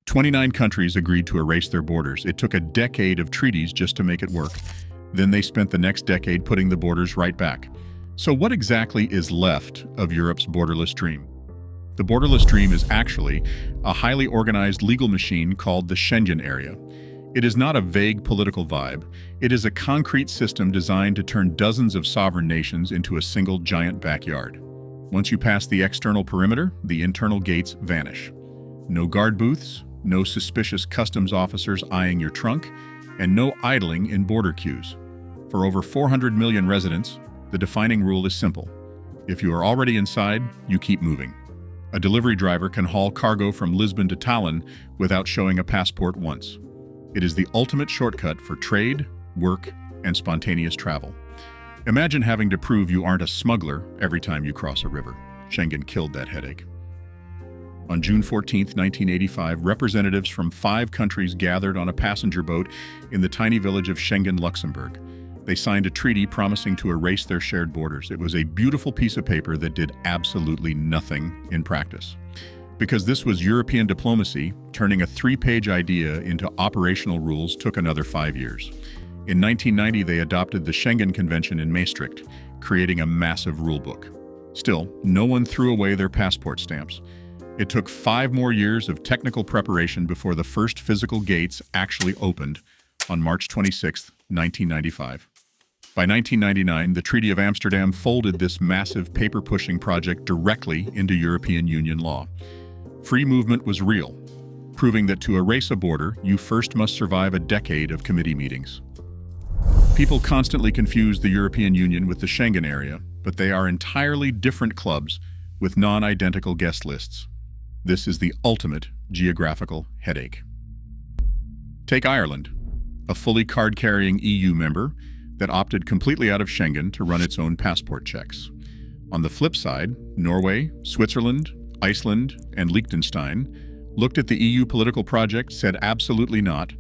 29 countries agreed to erase their borders. It took a decade of treaties just to make it work. Then they spent the next decade putting the borders right back. So what exactly is left of Europe's borderless dream? The borderless dream is actually a highly organized legal machine called the Schengen Area. It is not a vague political vibe. It is a concrete system designed to turn dozens of sovereign nations into a single giant backyard. Once you pass the external perimeter, the internal gates vanish. No guard booths, no suspicious customs officers eyeing your trunk, and no idling in border queues. For over 400 million residents, the defining rule is simple. If you are already inside, you keep moving. A delivery driver can haul cargo from Lisbon to Tallinn without showing a passport once. It is the ultimate shortcut for trade, work, and spontaneous travel. Imagine having to prove you aren't a smuggler every time you cross a river. Schengen killed that headache. On June 14, 1985, representatives from 5 countries gathered on a passenger boat in the tiny village of Schengen, Luxembourg. They signed a treaty promising to erase their shared borders. It was a beautiful piece of paper that did absolutely nothing in practice. Because this was European diplomacy, turning a 3-page idea into operational rules took another 5 years. In 1990, they adopted the Schengen Convention in Maastricht, creating a massive rulebook. Still, no one threw away their passport stamps. It took 5 more years of technical preparation before the first physical gates actually opened on March 26, 1995. By 1999, the Treaty of Amsterdam folded this massive paper-pushing project directly into European Union law. Free movement was real, proving that to erase a border, you first must survive a decade of committee meetings. People constantly confuse the European Union with the Schengen Area, but they are entirely different clubs with non-identical guest lists. This is the ultimate geographical headache. Take Ireland, a fully card-carrying EU member that opted completely out of Schengen to run its own passport checks. On the flip side, Norway, Switzerland, Iceland, and Liechtenstein looked at the EU political project, said absolutely not,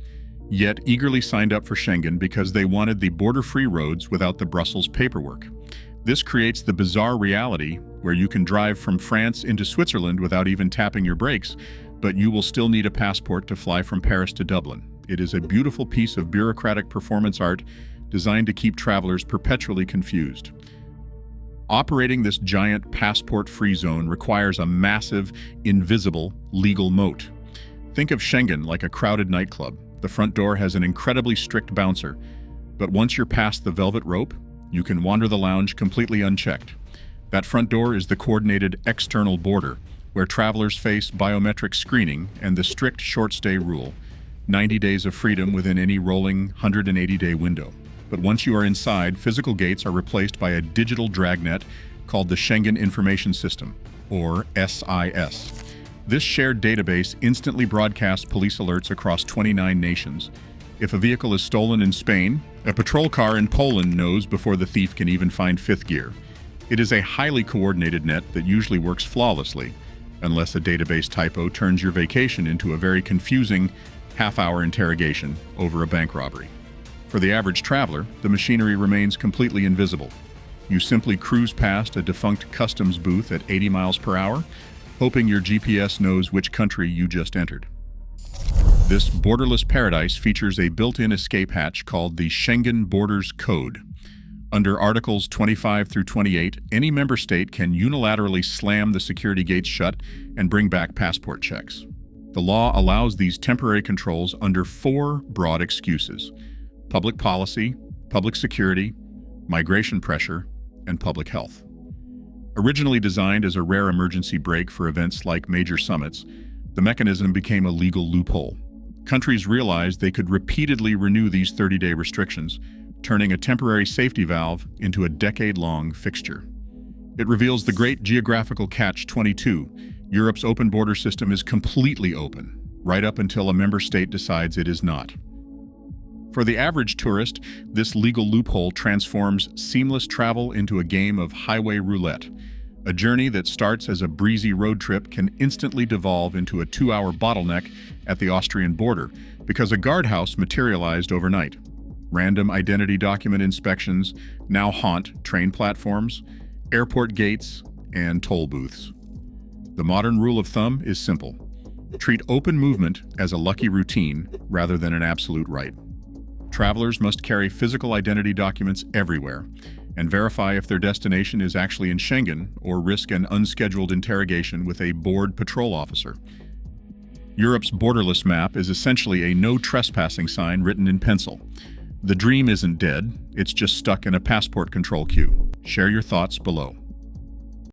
yet eagerly signed up for Schengen because they wanted the border-free roads without the Brussels paperwork. This creates the bizarre reality where you can drive from France into Switzerland without even tapping your brakes, but you will still need a passport to fly from Paris to Dublin. It is a beautiful piece of bureaucratic performance art designed to keep travelers perpetually confused. Operating this giant passport-free zone requires a massive, invisible, legal moat. Think of Schengen like a crowded nightclub. The front door has an incredibly strict bouncer, but once you're past the velvet rope, you can wander the lounge completely unchecked. That front door is the coordinated external border, where travelers face biometric screening and the strict short-stay rule, 90 days of freedom within any rolling 180-day window. But once you are inside, physical gates are replaced by a digital dragnet called the Schengen Information System, or SIS. This shared database instantly broadcasts police alerts across 29 nations. If a vehicle is stolen in Spain, a patrol car in Poland knows before the thief can even find 5th gear. It is a highly coordinated net that usually works flawlessly, unless a database typo turns your vacation into a very confusing half-hour interrogation over a bank robbery. For the average traveler, the machinery remains completely invisible. You simply cruise past a defunct customs booth at 80 miles per hour, hoping your GPS knows which country you just entered. This borderless paradise features a built-in escape hatch called the Schengen Borders Code. Under Articles 25 through 28, any member state can unilaterally slam the security gates shut and bring back passport checks. The law allows these temporary controls under 4 broad excuses: public policy, public security, migration pressure, and public health. Originally designed as a rare emergency brake for events like major summits, the mechanism became a legal loophole. Countries realized they could repeatedly renew these 30-day restrictions, turning a temporary safety valve into a decade-long fixture. It reveals the great geographical catch-22. Europe's open border system is completely open, right up until a member state decides it is not. For the average tourist, this legal loophole transforms seamless travel into a game of highway roulette. A journey that starts as a breezy road trip can instantly devolve into a 2-hour bottleneck at the Austrian border because a guardhouse materialized overnight. Random identity document inspections now haunt train platforms, airport gates, and toll booths. The modern rule of thumb is simple. Treat open movement as a lucky routine rather than an absolute right. Travelers must carry physical identity documents everywhere and verify if their destination is actually in Schengen or risk an unscheduled interrogation with a board patrol officer. Europe's borderless map is essentially a no trespassing sign written in pencil. The dream isn't dead, it's just stuck in a passport control queue. Share your thoughts below.